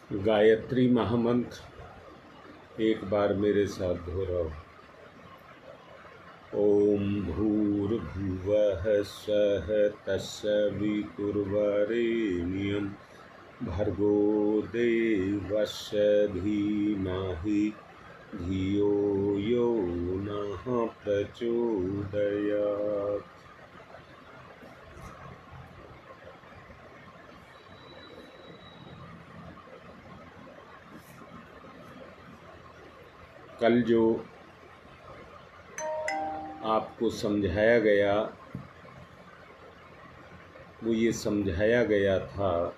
गायत्री महामंत्र एक बार मेरे साथ दोहराओ। ओम भूर्भुवः स्वः तत्सवितुर्वरेण्यं भर्गो देवस्य धीमहि धियो यो नः प्रचोदयात्। कल जो आपको समझाया गया वो ये समझाया गया था,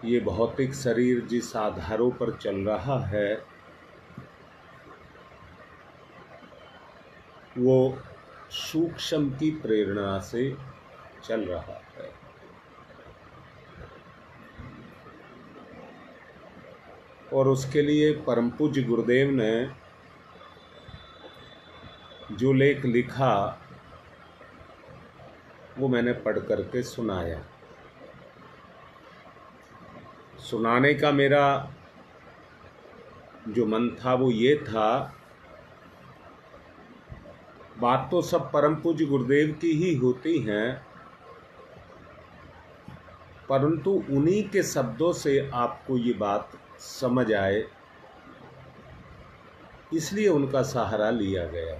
ये भौतिक शरीर जिस आधारों पर चल रहा है वो सूक्ष्म की प्रेरणा से चल रहा है। और उसके लिए परम पूज्य गुरुदेव ने जो लेख लिखा वो मैंने पढ़ करके सुनाया। सुनाने का मेरा जो मन था वो ये था, बात तो सब परम पूज्य गुरुदेव की ही होती हैं, परंतु उन्हीं के शब्दों से आपको ये बात समझ आए, इसलिए उनका सहारा लिया गया।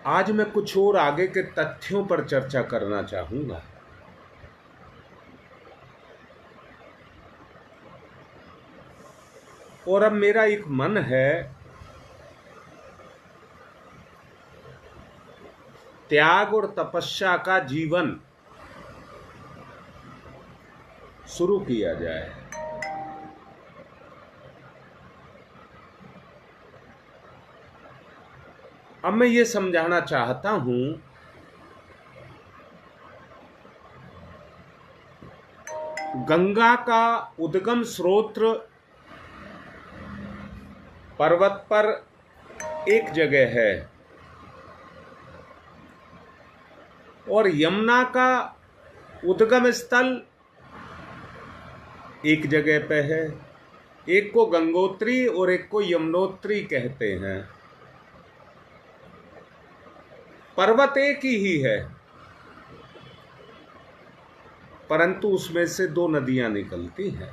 आज मैं कुछ और आगे के तथ्यों पर चर्चा करना चाहूंगा। और अब मेरा एक मन है, त्याग और तपस्या का जीवन शुरू किया जाए। अब मैं ये समझाना चाहता हूं, गंगा का उद्गम स्रोत पर्वत पर एक जगह है और यमुना का उद्गम स्थल एक जगह पे है। एक को गंगोत्री और एक को यमुनोत्री कहते हैं। पर्वत एक ही है, परंतु उसमें से दो नदियां निकलती हैं,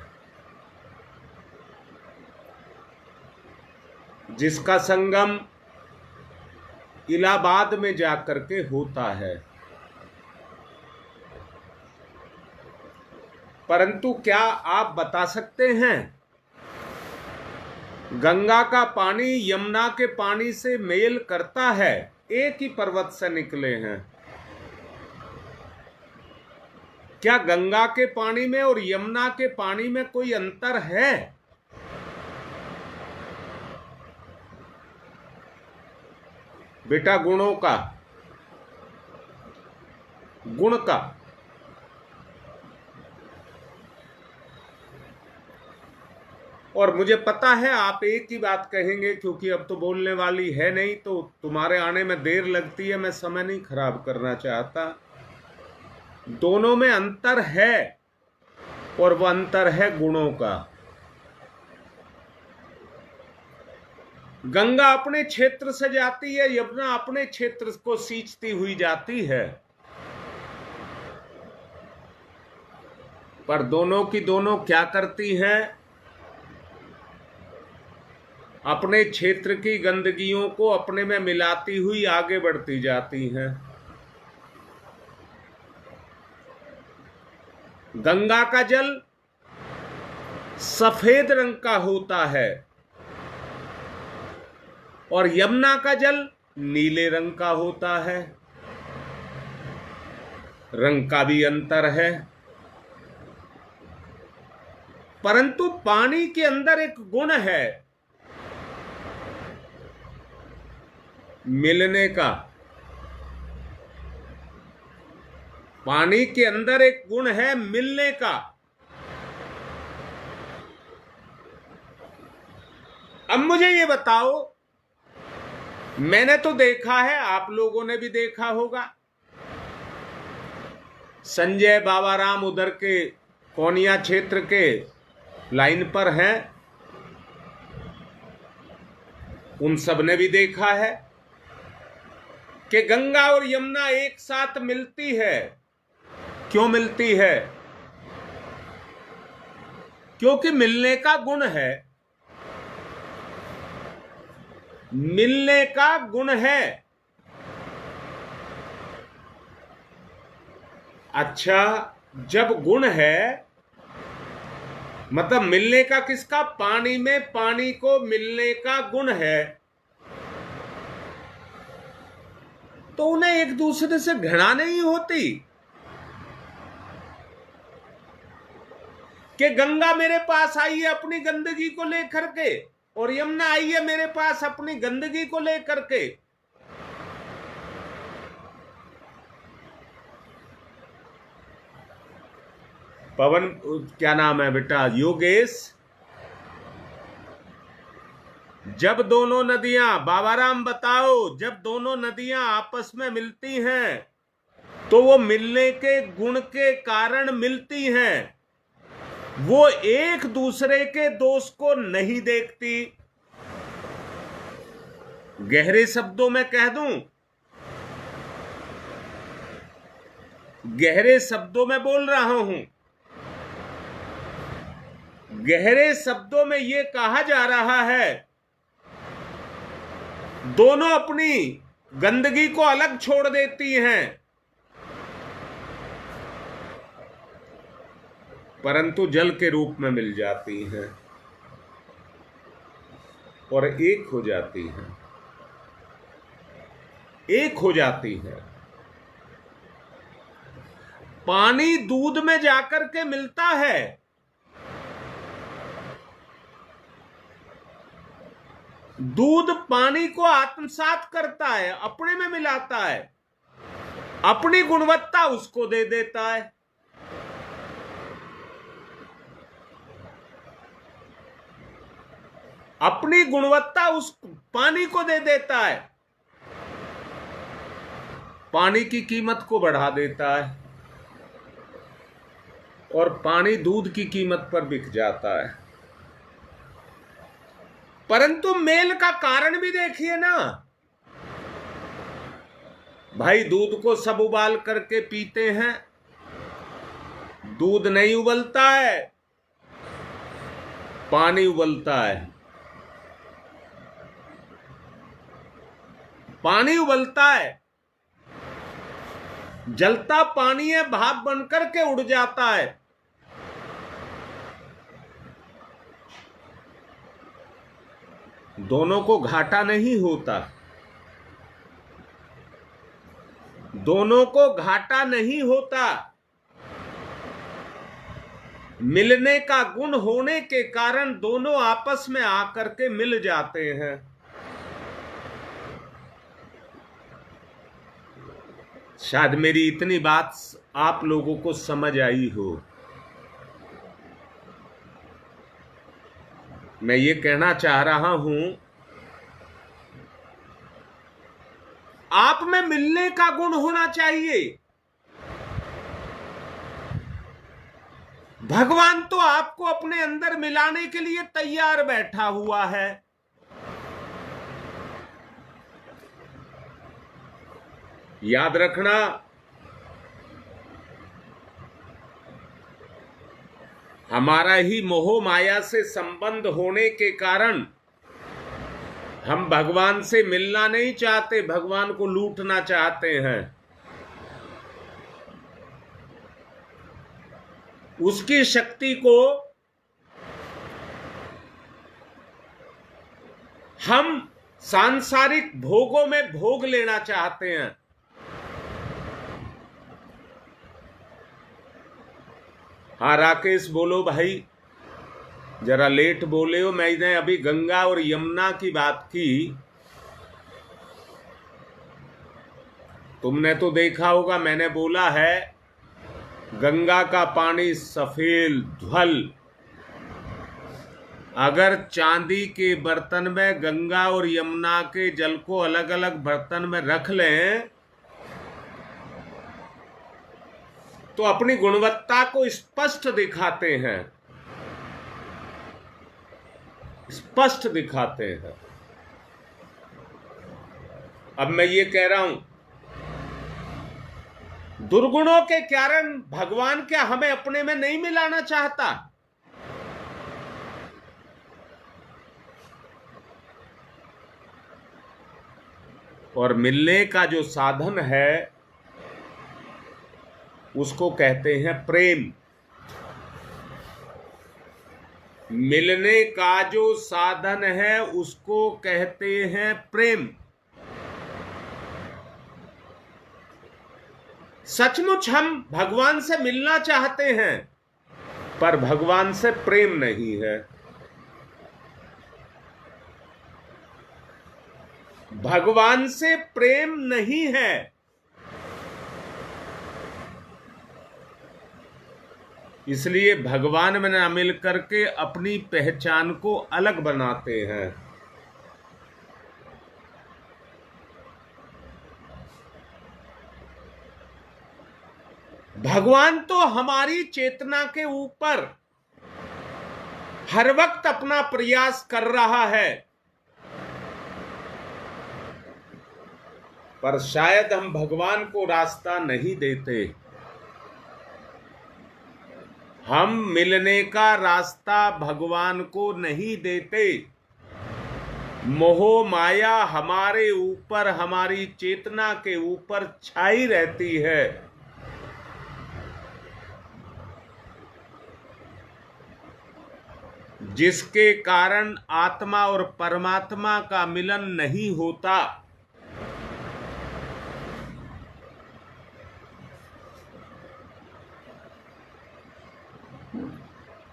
जिसका संगम इलाहाबाद में जाकर के होता है। परंतु क्या आप बता सकते हैं, गंगा का पानी यमुना के पानी से मेल करता है? एक ही पर्वत से निकले हैं। क्या गंगा के पानी में और यमुना के पानी में कोई अंतर है? बेटा गुणों का, गुण का। और मुझे पता है आप एक ही बात कहेंगे, क्योंकि अब तो बोलने वाली है नहीं, तो तुम्हारे आने में देर लगती है। मैं समय नहीं खराब करना चाहता। दोनों में अंतर है और वह अंतर है गुणों का। गंगा अपने क्षेत्र से जाती है, यमुना अपने क्षेत्र को सींचती हुई जाती है, पर दोनों की दोनों क्या करती हैं? अपने क्षेत्र की गंदगियों को अपने में मिलाती हुई आगे बढ़ती जाती हैं। गंगा का जल सफेद रंग का होता है और यमुना का जल नीले रंग का होता है। रंग का भी अंतर है, परंतु पानी के अंदर एक गुण है मिलने का। पानी के अंदर एक गुण है मिलने का। अब मुझे ये बताओ, मैंने तो देखा है, आप लोगों ने भी देखा होगा, संजय बाबाराम उधर के कोनिया क्षेत्र के लाइन पर हैं, उन सब ने भी देखा है कि गंगा और यमुना एक साथ मिलती है। क्यों मिलती है? क्योंकि मिलने का गुण है, मिलने का गुण है। अच्छा, जब गुण है मतलब मिलने का किसका? पानी में पानी को मिलने का गुण है, तो उन्हें एक दूसरे से घृणा नहीं होती कि गंगा मेरे पास आई है अपनी गंदगी को लेकर के और यमुना आई है मेरे पास अपनी गंदगी को लेकर के। पवन, क्या नाम है बेटा, योगेश, जब दोनों नदियां, बाबाराम बताओ, जब दोनों नदियां आपस में मिलती हैं तो वो मिलने के गुण के कारण मिलती हैं, वो एक दूसरे के दोष को नहीं देखती। गहरे शब्दों में कह दूं, गहरे शब्दों में बोल रहा हूं, गहरे शब्दों में ये कहा जा रहा है दोनों अपनी गंदगी को अलग छोड़ देती हैं, परंतु जल के रूप में मिल जाती हैं और एक हो जाती हैं, एक हो जाती हैं। पानी दूध में जाकर के मिलता है, दूध पानी को आत्मसात करता है, अपने में मिलाता है, अपनी गुणवत्ता उसको दे देता है। अपनी गुणवत्ता उस पानी को दे देता है, पानी की कीमत को बढ़ा देता है और पानी दूध की कीमत पर बिक जाता है। परंतु मेल का कारण भी देखिए ना भाई, दूध को सब उबाल करके पीते हैं, दूध नहीं उबलता है, पानी उबलता है, पानी उबलता है, जलता पानी है, भाप बनकर के उड़ जाता है। दोनों को घाटा नहीं होता, दोनों को घाटा नहीं होता। मिलने का गुण होने के कारण दोनों आपस में आकर के मिल जाते हैं। शायद मेरी इतनी बात आप लोगों को समझ आई हो। मैं ये कहना चाह रहा हूं, आप में मिलने का गुण होना चाहिए। भगवान तो आपको अपने अंदर मिलाने के लिए तैयार बैठा हुआ है। याद रखना, हमारा ही मोह माया से संबंध होने के कारण हम भगवान से मिलना नहीं चाहते, भगवान को लूटना चाहते हैं। उसकी शक्ति को हम सांसारिक भोगों में भोग लेना चाहते हैं। हाँ राकेश, बोलो भाई, जरा लेट बोले हो। मैंने अभी गंगा और यमुना की बात की, तुमने तो देखा होगा, मैंने बोला है गंगा का पानी सफेद धवल, अगर चांदी के बर्तन में गंगा और यमुना के जल को अलग अलग बर्तन में रख लें तो अपनी गुणवत्ता को स्पष्ट दिखाते हैं, स्पष्ट दिखाते हैं। अब मैं ये कह रहा हूं, दुर्गुणों के कारण भगवान क्या हमें अपने में नहीं मिलाना चाहता? और मिलने का जो साधन है उसको कहते हैं प्रेम। मिलने का जो साधन है उसको कहते हैं प्रेम। सचमुच हम भगवान से मिलना चाहते हैं, पर भगवान से प्रेम नहीं है। भगवान से प्रेम नहीं है, इसलिए भगवान में ना मिल करके अपनी पहचान को अलग बनाते हैं। भगवान तो हमारी चेतना के ऊपर हर वक्त अपना प्रयास कर रहा है, पर शायद हम भगवान को रास्ता नहीं देते। हम मिलने का रास्ता भगवान को नहीं देते। मोह माया हमारे ऊपर, हमारी चेतना के ऊपर छाई रहती है। जिसके कारण आत्मा और परमात्मा का मिलन नहीं होता।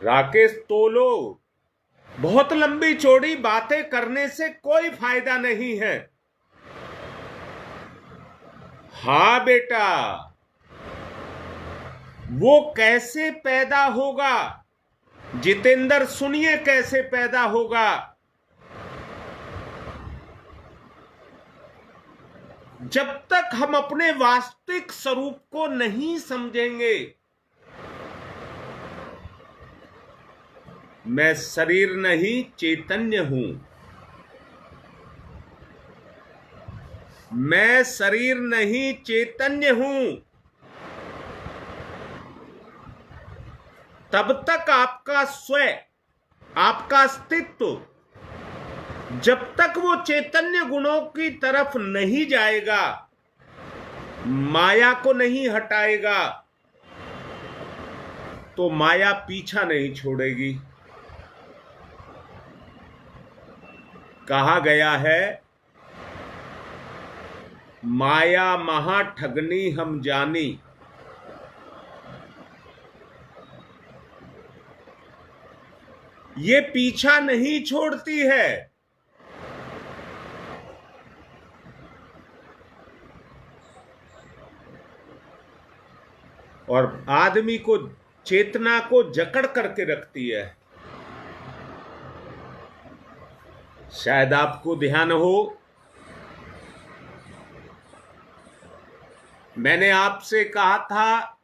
राकेश तोलो, बहुत लंबी चौड़ी बातें करने से कोई फायदा नहीं है। हाँ बेटा, वो कैसे पैदा होगा? जितेंद्र सुनिए, कैसे पैदा होगा? जब तक हम अपने वास्तविक स्वरूप को नहीं समझेंगे। मैं शरीर नहीं चैतन्य हूं। मैं शरीर नहीं चैतन्य हूं। तब तक आपका स्वयं, आपका अस्तित्व, जब तक वो चैतन्य गुणों की तरफ नहीं जाएगा, माया को नहीं हटाएगा, तो माया पीछा नहीं छोड़ेगी। कहा गया है, माया महा ठगनी हम जानी। ये पीछा नहीं छोड़ती है। और आदमी को, चेतना को जकड़ करके रखती है। शायद आपको ध्यान हो, मैंने आपसे कहा था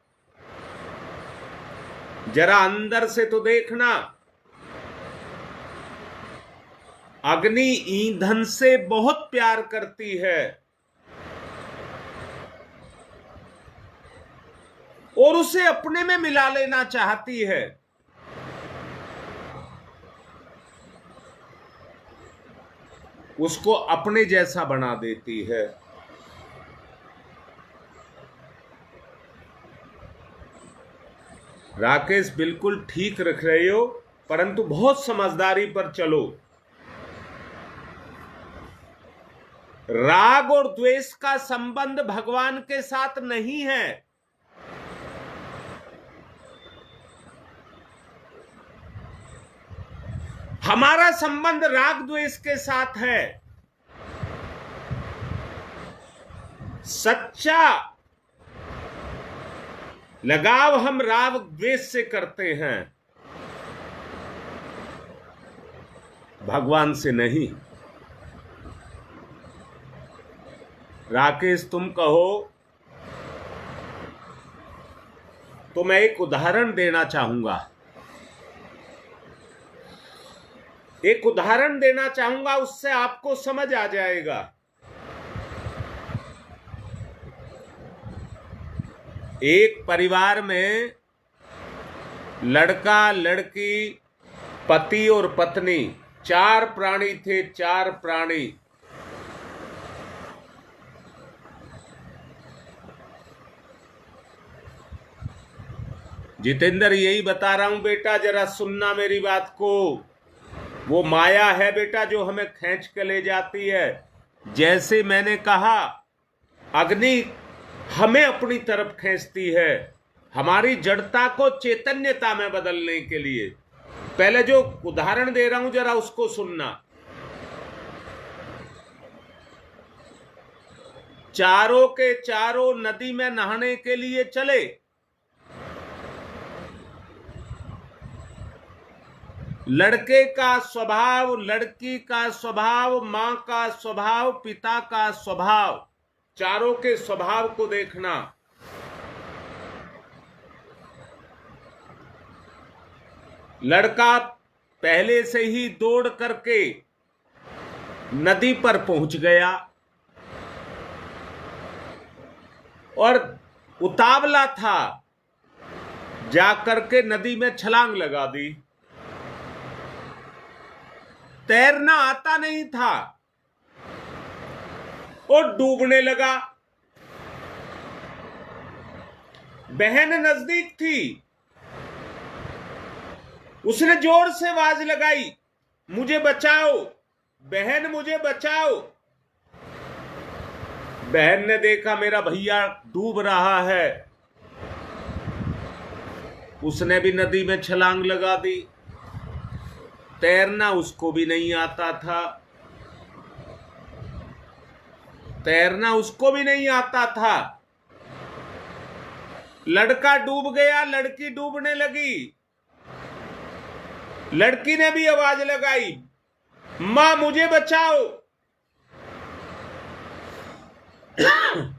जरा अंदर से तो देखना। अग्नि ईंधन से बहुत प्यार करती है और उसे अपने में मिला लेना चाहती है। उसको अपने जैसा बना देती है। राकेश बिल्कुल ठीक रख रहे हो, परंतु बहुत समझदारी पर चलो। राग और द्वेष का संबंध भगवान के साथ नहीं है। हमारा संबंध राग द्वेष के साथ है। सच्चा लगाव हम राग द्वेष से करते हैं, भगवान से नहीं। राकेश तुम कहो, तो मैं एक उदाहरण देना चाहूंगा। एक उदाहरण देना चाहूंगा, उससे आपको समझ आ जाएगा। एक परिवार में लड़का, लड़की, पति और पत्नी, 4 प्राणी थे। 4 प्राणी। जितेंद्र, यही बता रहा हूं बेटा, जरा सुनना मेरी बात को। वो माया है बेटा जो हमें खींच के ले जाती है। जैसे मैंने कहा, अग्नि हमें अपनी तरफ खींचती है, हमारी जड़ता को चैतन्यता में बदलने के लिए। पहले जो उदाहरण दे रहा हूं जरा उसको सुनना। चारों के चारों नदी में नहाने के लिए चले। लड़के का स्वभाव, लड़की का स्वभाव, मां का स्वभाव, पिता का स्वभाव, चारों के स्वभाव को देखना। लड़का पहले से ही दौड़ करके नदी पर पहुंच गया और उतावला था, जाकर के नदी में छलांग लगा दी। तैरना आता नहीं था और डूबने लगा। बहन नजदीक थी, उसने जोर से आवाज लगाई, मुझे बचाओ बहन, मुझे बचाओ। बहन ने देखा मेरा भैया डूब रहा है, उसने भी नदी में छलांग लगा दी। तैरना उसको भी नहीं आता था, तैरना उसको भी नहीं आता था। लड़का डूब गया, लड़की डूबने लगी। लड़की ने भी आवाज लगाई, मां मुझे बचाओ।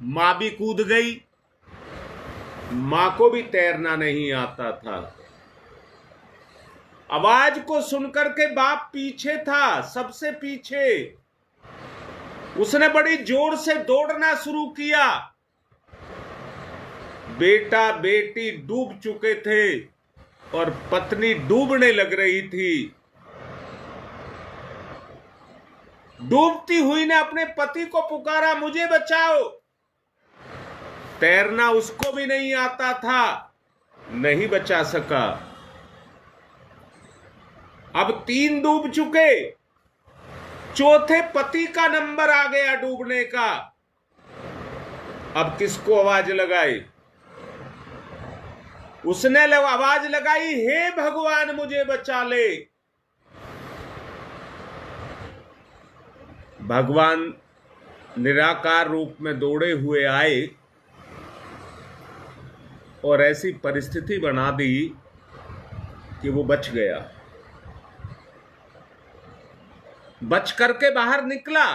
मां भी कूद गई। मां को भी तैरना नहीं आता था। आवाज को सुनकर के बाप पीछे था, सबसे पीछे। उसने बड़ी जोर से दौड़ना शुरू किया। बेटा बेटी डूब चुके थे और पत्नी डूबने लग रही थी। डूबती हुई ने अपने पति को पुकारा, मुझे बचाओ। तैरना उसको भी नहीं आता था, नहीं बचा सका। अब 3 डूब चुके, चौथे पति का नंबर आ गया डूबने का। अब किसको आवाज लगाई? उसने आवाज लगाई, हे भगवान मुझे बचा ले। भगवान निराकार रूप में दौड़े हुए आए और ऐसी परिस्थिति बना दी कि वो बच गया। बच करके बाहर निकला।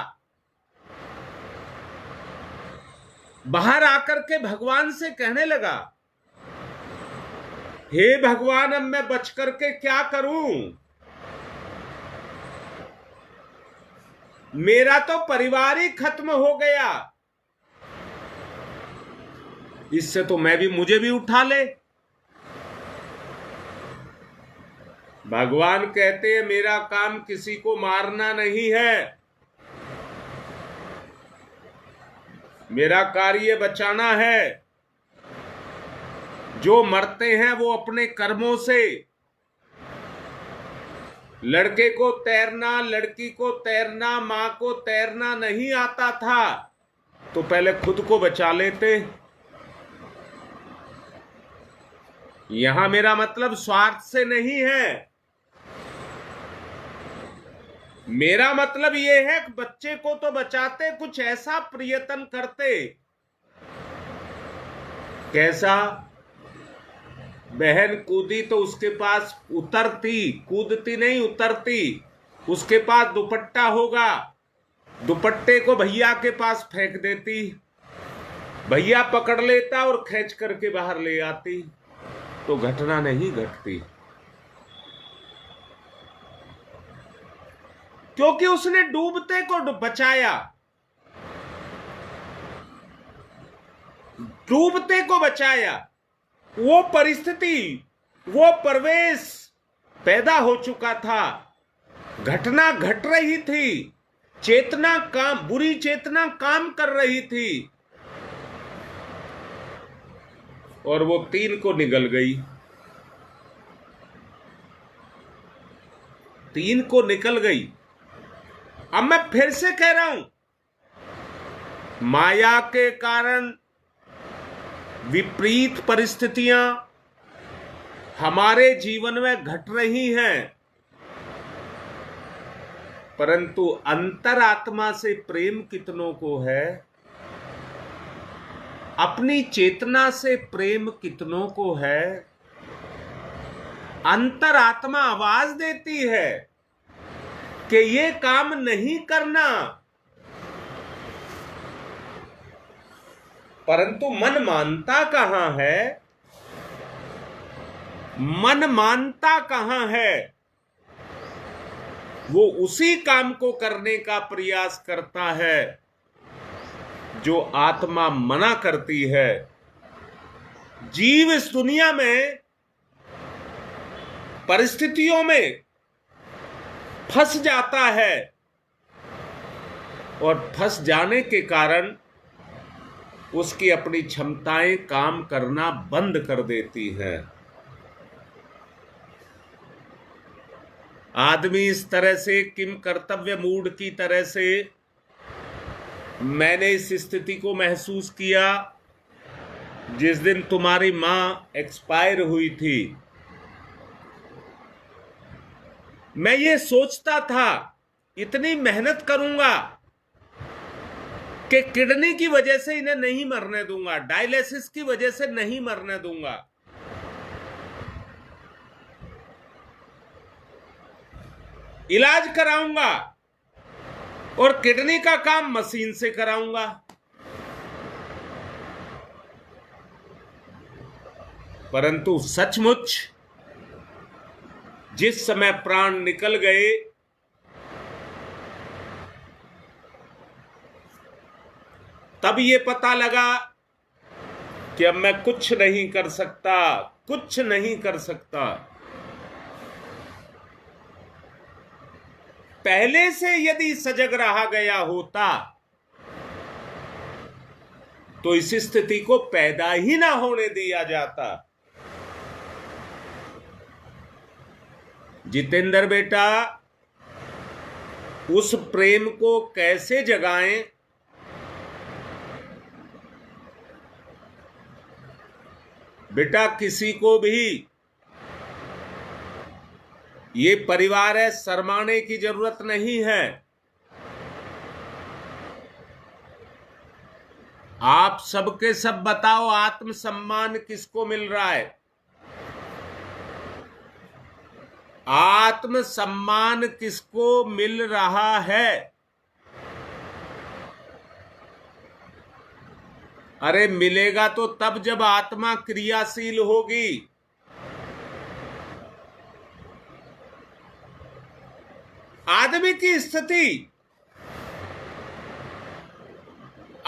बाहर आकर के भगवान से कहने लगा, हे भगवान अब मैं बच करके क्या करूं? मेरा तो परिवार ही खत्म हो गया। इससे तो मुझे भी उठा ले। भगवान कहते हैं मेरा काम किसी को मारना नहीं है, मेरा कार्य बचाना है। जो मरते हैं वो अपने कर्मों से। लड़के को तैरना, लड़की को तैरना, मां को तैरना नहीं आता था तो पहले खुद को बचा लेते। यहां मेरा मतलब स्वार्थ से नहीं है। मेरा मतलब यह है कि बच्चे को तो बचाते, कुछ ऐसा प्रयत्न करते। कैसा? बहन कूदी तो उसके पास उतरती, कूदती नहीं उतरती। उसके पास दुपट्टा होगा, दुपट्टे को भैया के पास फेंक देती, भैया पकड़ लेता और खींच करके बाहर ले आती। तो घटना नहीं घटती, क्योंकि उसने डूबते को बचाया, डूबते को बचाया। वो परिस्थिति, वो परिवेश पैदा हो चुका था, घटना घट रही थी, चेतना काम, बुरी चेतना काम कर रही थी, और वो 3 को निगल गई, 3 को निकल गई। अब मैं फिर से कह रहा हूं, माया के कारण विपरीत परिस्थितियां हमारे जीवन में घट रही हैं, परंतु अंतरात्मा से प्रेम कितनों को है, अपनी चेतना से प्रेम कितनों को है। अंतरात्मा आवाज देती है कि ये काम नहीं करना, परंतु मन मानता कहां है, मन मानता कहां है। वो उसी काम को करने का प्रयास करता है जो आत्मा मना करती है। जीव इस दुनिया में परिस्थितियों में फंस जाता है, और फंस जाने के कारण उसकी अपनी क्षमताएं काम करना बंद कर देती हैं। आदमी इस तरह से किम कर्तव्य मूड की तरह से, मैंने इस स्थिति को महसूस किया जिस दिन तुम्हारी मां एक्सपायर हुई थी। मैं ये सोचता था इतनी मेहनत करूंगा कि किडनी की वजह से इन्हें नहीं मरने दूंगा, डायलिसिस की वजह से नहीं मरने दूंगा, इलाज कराऊंगा और किडनी का काम मशीन से कराऊंगा। परंतु सचमुच जिस समय प्राण निकल गए, तब ये पता लगा कि अब मैं कुछ नहीं कर सकता, कुछ नहीं कर सकता। पहले से यदि सजग रहा गया होता तो इस स्थिति को पैदा ही ना होने दिया जाता। जितेंद्र बेटा, उस प्रेम को कैसे जगाएं? बेटा, किसी को भी ये परिवार है, शर्माने की जरूरत नहीं है। आप सबके सब बताओ, आत्मसम्मान किसको मिल रहा है? आत्मसम्मान किसको मिल रहा है? अरे मिलेगा तो तब जब आत्मा क्रियाशील होगी। आदमी की स्थिति,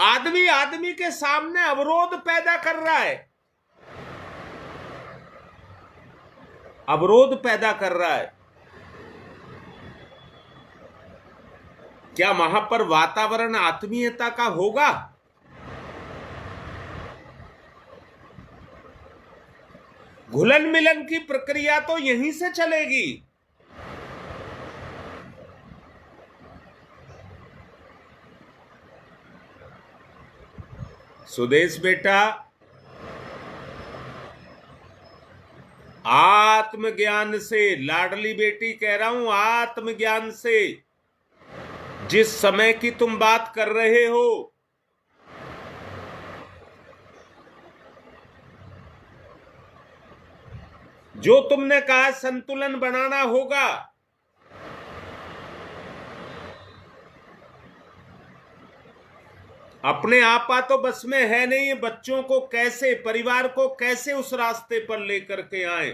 आदमी आदमी के सामने अवरोध पैदा कर रहा है, अवरोध पैदा कर रहा है। क्या वहां पर वातावरण आत्मीयता का होगा? घुलन मिलन की प्रक्रिया तो यहीं से चलेगी। सुदेश बेटा, आत्मज्ञान से, लाडली बेटी कह रहा हूं, आत्मज्ञान से जिस समय की तुम बात कर रहे हो, जो तुमने कहा संतुलन बनाना होगा, अपने आपा तो बस में है नहीं, बच्चों को कैसे, परिवार को कैसे उस रास्ते पर लेकर के आए।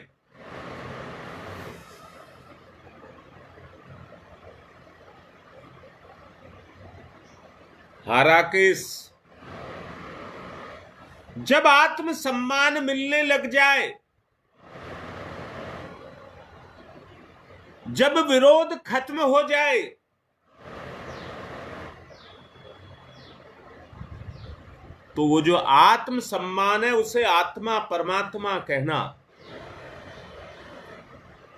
हाराकेश, जब आत्म सम्मान मिलने लग जाए, जब विरोध खत्म हो जाए, तो वो जो आत्म सम्मान है उसे आत्मा परमात्मा कहना,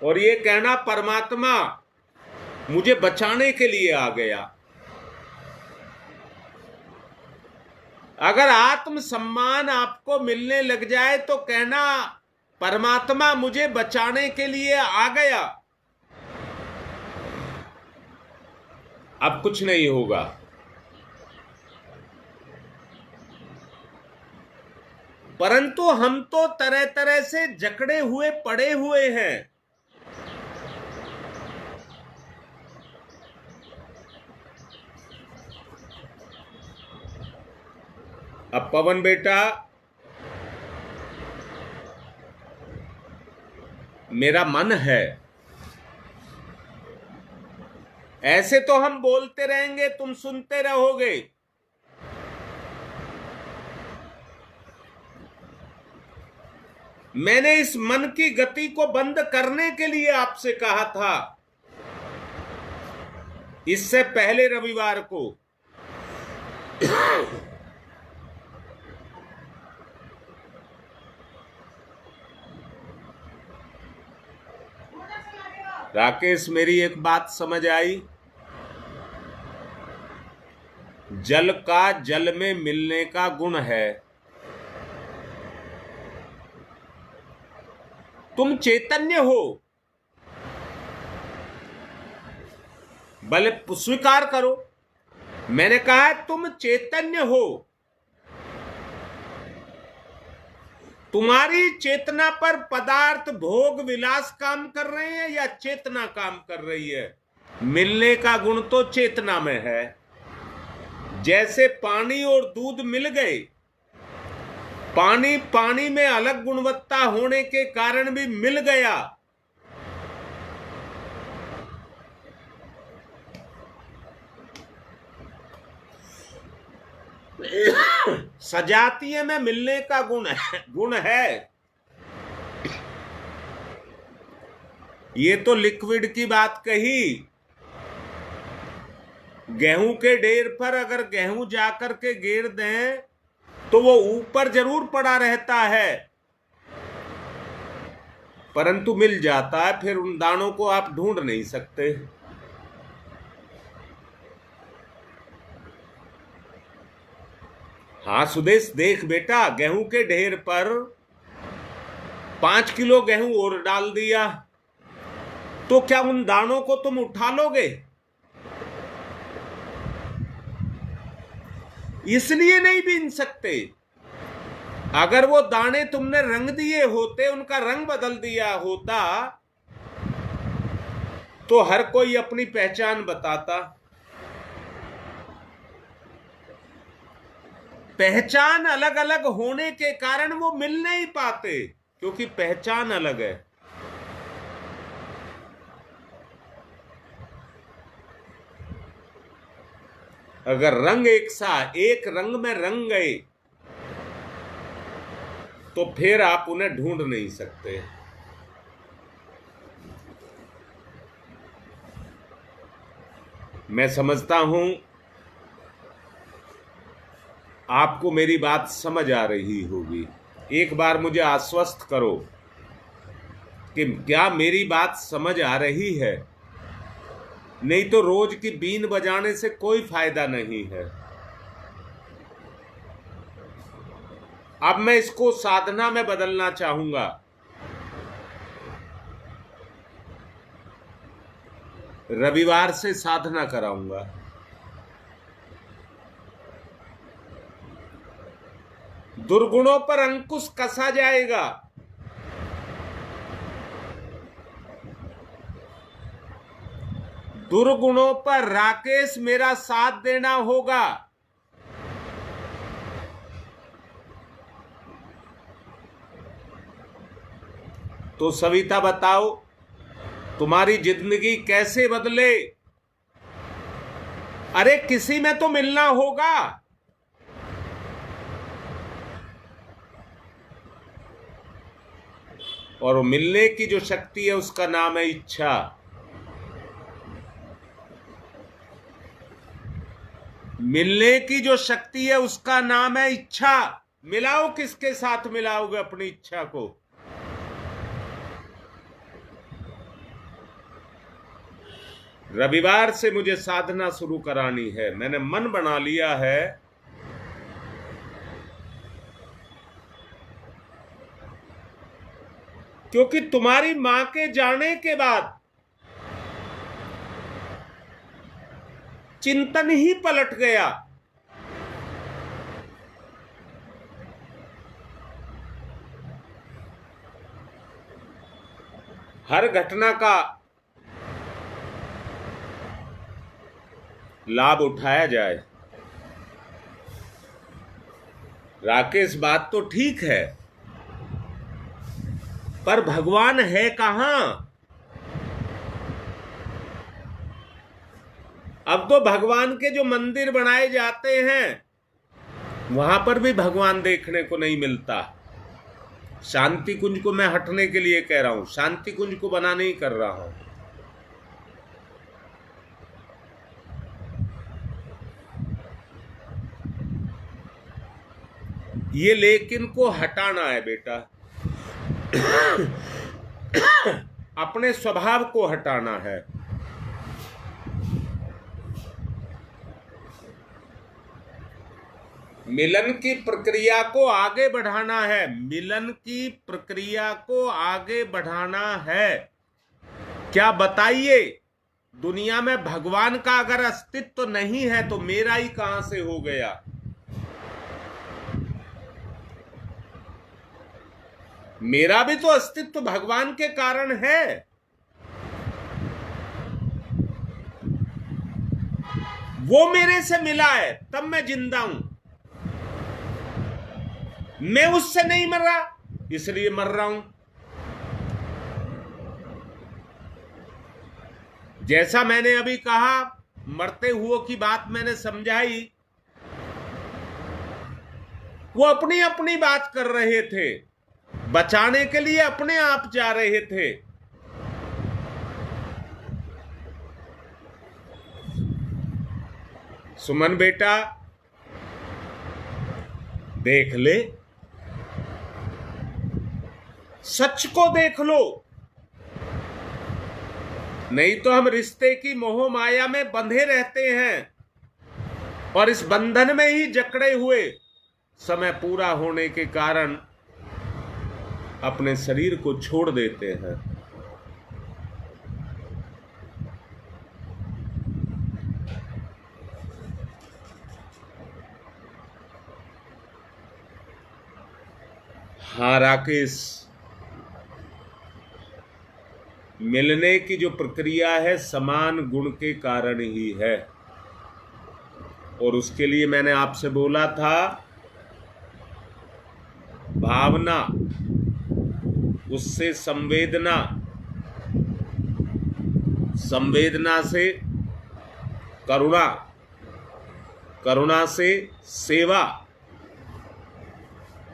और ये कहना परमात्मा मुझे बचाने के लिए आ गया। अगर आत्म सम्मान आपको मिलने लग जाए तो कहना परमात्मा मुझे बचाने के लिए आ गया। अब कुछ नहीं होगा। परंतु हम तो तरह तरह से जकड़े हुए पड़े हुए हैं। अब पवन बेटा, मेरा मन है, ऐसे तो हम बोलते रहेंगे, तुम सुनते रहोगे। मैंने इस मन की गति को बंद करने के लिए आपसे कहा था इससे पहले रविवार को। राकेश, मेरी एक बात समझ आई। जल का जल में मिलने का गुण है। तुम चैतन्य हो, भले स्वीकार करो, मैंने कहा है तुम चैतन्य हो। तुम्हारी चेतना पर पदार्थ भोग विलास काम कर रहे हैं या चेतना काम कर रही है? मिलने का गुण तो चेतना में है। जैसे पानी और दूध मिल गए, पानी में अलग गुणवत्ता होने के कारण भी मिल गया। सजातीय में मिलने का गुण है। ये तो लिक्विड की बात कही। गेहूं के ढेर पर अगर गेहूं जाकर के गिर दें तो वो ऊपर जरूर पड़ा रहता है, परंतु मिल जाता है। फिर उन दानों को आप ढूंढ नहीं सकते। हाँ सुदेश, देख बेटा, गेहूं के ढेर पर 5 किलो गेहूं और डाल दिया तो क्या उन दानों को तुम उठा लोगे? इसलिए नहीं बीन सकते। अगर वो दाने तुमने रंग दिए होते, उनका रंग बदल दिया होता, तो हर कोई अपनी पहचान बताता। पहचान अलग अलग होने के कारण वो मिल नहीं पाते, क्योंकि पहचान अलग है। अगर रंग एक रंग में रंग गए तो फिर आप उन्हें ढूंढ नहीं सकते। मैं समझता हूं आपको मेरी बात समझ आ रही होगी। एक बार मुझे आश्वस्त करो कि क्या मेरी बात समझ आ रही है। नहीं तो रोज की बीन बजाने से कोई फायदा नहीं है। अब मैं इसको साधना में बदलना चाहूंगा। रविवार से साधना कराऊंगा। दुर्गुणों पर अंकुश कसा जाएगा। दुर्गुणों पर राकेश मेरा साथ देना होगा। तो सविता बताओ, तुम्हारी जिंदगी कैसे बदले? अरे किसी में तो मिलना होगा। और मिलने की जो शक्ति है उसका नाम है इच्छा। मिलने की जो शक्ति है उसका नाम है इच्छा। मिलाओ, किसके साथ मिलाओगे अपनी इच्छा को? रविवार से मुझे साधना शुरू करानी है। मैंने मन बना लिया है क्योंकि तुम्हारी मां के जाने के बाद चिंतन ही पलट गया। हर घटना का लाभ उठाया जाए। राकेश, बात तो ठीक है, पर भगवान है कहां? अब तो भगवान के जो मंदिर बनाए जाते हैं वहां पर भी भगवान देखने को नहीं मिलता। शांति कुंज को मैं हटने के लिए कह रहा हूं, शांति कुंज को बना नहीं कर रहा हूं। ये लेकिन को हटाना है बेटा। अपने स्वभाव को हटाना है। मिलन की प्रक्रिया को आगे बढ़ाना है। मिलन की प्रक्रिया को आगे बढ़ाना है। क्या बताइए, दुनिया में भगवान का अगर अस्तित्व नहीं है तो मेरा ही कहां से हो गया? मेरा भी तो अस्तित्व भगवान के कारण है। वो मेरे से मिला है तब मैं जिंदा हूं। मैं उससे नहीं मर रहा, इसलिए मर रहा हूं। जैसा मैंने अभी कहा, मरते हुए की बात मैंने समझाई। वो अपनी अपनी बात कर रहे थे, बचाने के लिए अपने आप जा रहे थे। सुमन बेटा, देख ले, सच को देख लो, नहीं तो हम रिश्ते की मोह माया में बंधे रहते हैं और इस बंधन में ही जकड़े हुए समय पूरा होने के कारण अपने शरीर को छोड़ देते हैं। हाँ राकेश, मिलने की जो प्रक्रिया है समान गुण के कारण ही है। और उसके लिए मैंने आपसे बोला था, भावना, उससे संवेदना, संवेदना से करुणा, करुणा से सेवा,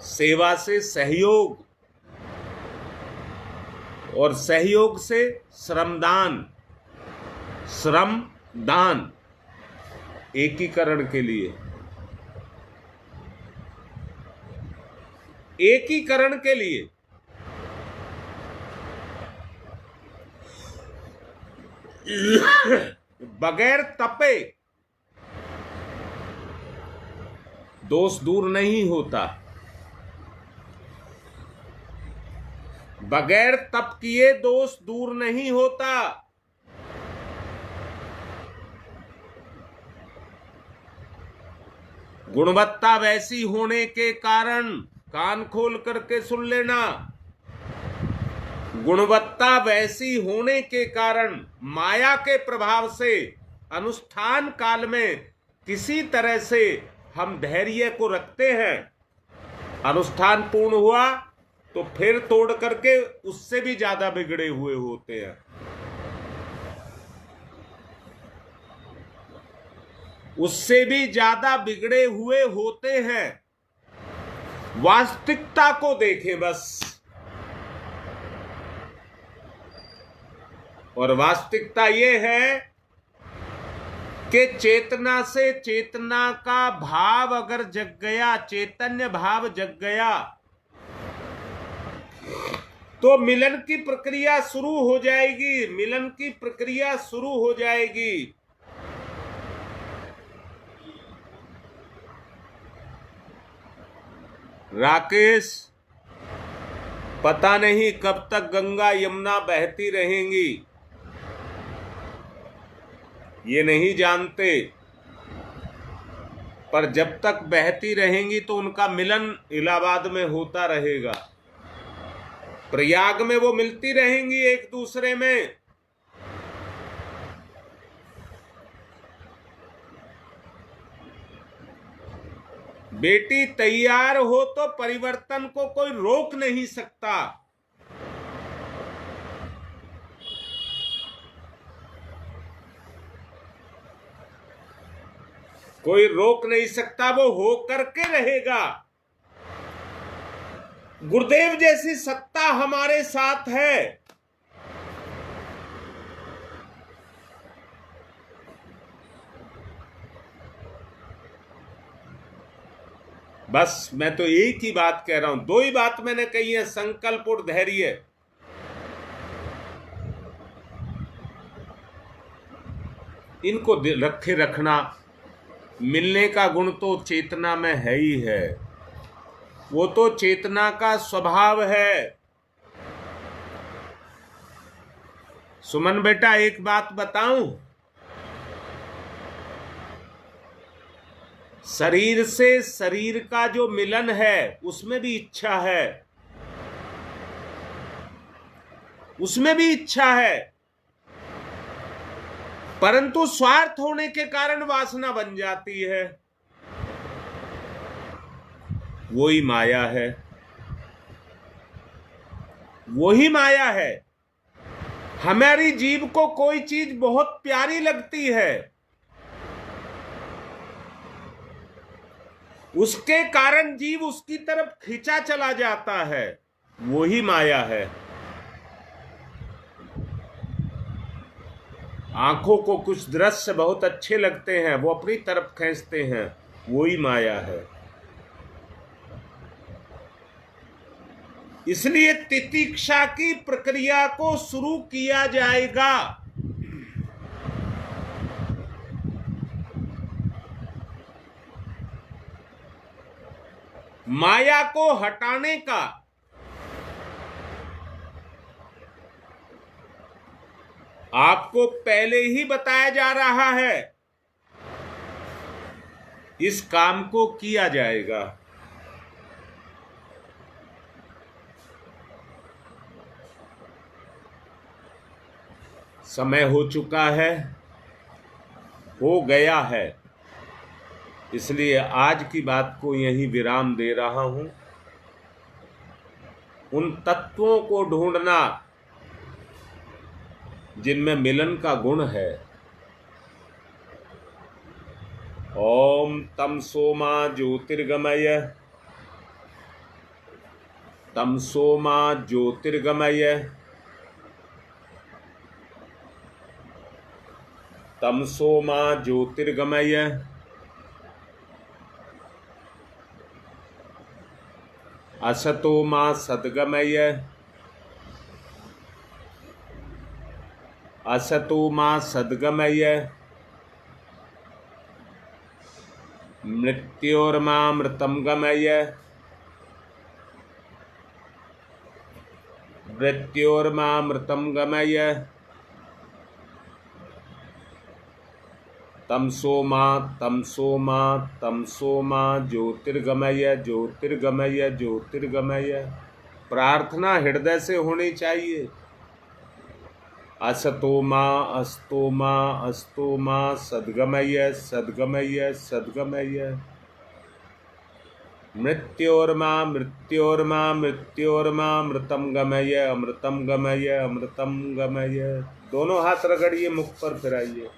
सेवा से सहयोग और सहयोग से श्रमदान, श्रम दान, एकीकरण के लिए, एकीकरण के लिए। बगैर तपे दोष दूर नहीं होता। बगैर तप किए दोष दूर नहीं होता। गुणवत्ता वैसी होने के कारण, कान खोल करके सुन लेना, गुणवत्ता वैसी होने के कारण माया के प्रभाव से अनुष्ठान काल में किसी तरह से हम धैर्य को रखते हैं। अनुष्ठान पूर्ण हुआ तो फिर तोड़ करके उससे भी ज्यादा बिगड़े हुए होते हैं। उससे भी ज्यादा बिगड़े हुए होते हैं। वास्तविकता को देखें बस। और वास्तविकता ये है कि चेतना से चेतना का भाव अगर जग गया, चैतन्य भाव जग गया, तो मिलन की प्रक्रिया शुरू हो जाएगी। मिलन की प्रक्रिया शुरू हो जाएगी। राकेश, पता नहीं कब तक गंगा यमुना बहती रहेंगी, ये नहीं जानते, पर जब तक बहती रहेंगी तो उनका मिलन इलाहाबाद में होता रहेगा। प्रयाग में वो मिलती रहेंगी एक दूसरे में। बेटी तैयार हो तो परिवर्तन को कोई रोक नहीं सकता। कोई रोक नहीं सकता, वो हो करके रहेगा। गुरुदेव जैसी सत्ता हमारे साथ है। बस मैं तो एक ही बात कह रहा हूं, दो ही बात मैंने कही है, संकल्प और धैर्य। इनको रखे रखना। मिलने का गुण तो चेतना में है ही है, वो तो चेतना का स्वभाव है। सुमन बेटा, एक बात बताऊं, शरीर से शरीर का जो मिलन है उसमें भी इच्छा है, उसमें भी इच्छा है, परंतु स्वार्थ होने के कारण वासना बन जाती है। वही माया है, वही माया है। हमारी जीव को कोई चीज बहुत प्यारी लगती है, उसके कारण जीव उसकी तरफ खींचा चला जाता है, वही माया है। आंखों को कुछ दृश्य बहुत अच्छे लगते हैं, वो अपनी तरफ खींचते हैं, वही माया है। इसलिए तितिक्षा की प्रक्रिया को शुरू किया जाएगा। माया को हटाने का। आपको पहले ही बताया जा रहा है, इस काम को किया जाएगा। समय हो चुका है, हो गया है, इसलिए आज की बात को यहीं विराम दे रहा हूं। उन तत्वों को ढूंढना जिनमें मिलन का गुण है। ओम तमसो मा ज्योतिर्गमय, तमसो मा ज्योतिर्गमय, तमसो मा ज्योतिर्गमय, असतो मा सद्गमय, असतो मा सद्गमय, मृत्योर्मामृतंगमय, मृत्योर्मामृतंगमय, तमसो मा ज्योतिर्गमय, ज्योतिर्गमय, ज्योतिर्गमय। प्रार्थना हृदय से होनी चाहिए। असतो मा अस्तो मा सद्गमय, सद्गमय, सद्गमय। मृत्योर्मा मृत्योर्मा मृत्योर्मा मृतम गमय अमृतम गमय अमृतम गमय। दोनों हाथ रगड़िए, मुख पर फिराइए।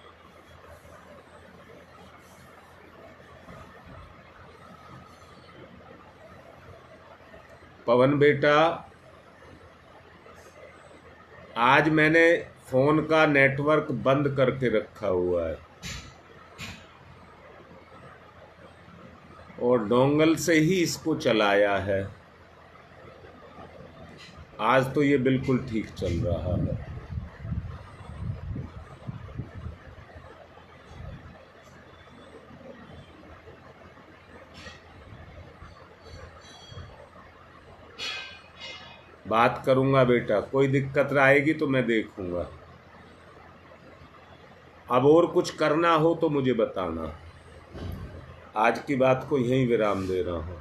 पवन बेटा, आज मैंने फोन का नेटवर्क बंद करके रखा हुआ है और डोंगल से ही इसको चलाया है। आज तो ये बिल्कुल ठीक चल रहा है। बात करूंगा बेटा, कोई दिक्कत आएगी तो मैं देखूंगा। अब और कुछ करना हो तो मुझे बताना। आज की बात को यहीं विराम दे रहा हूं।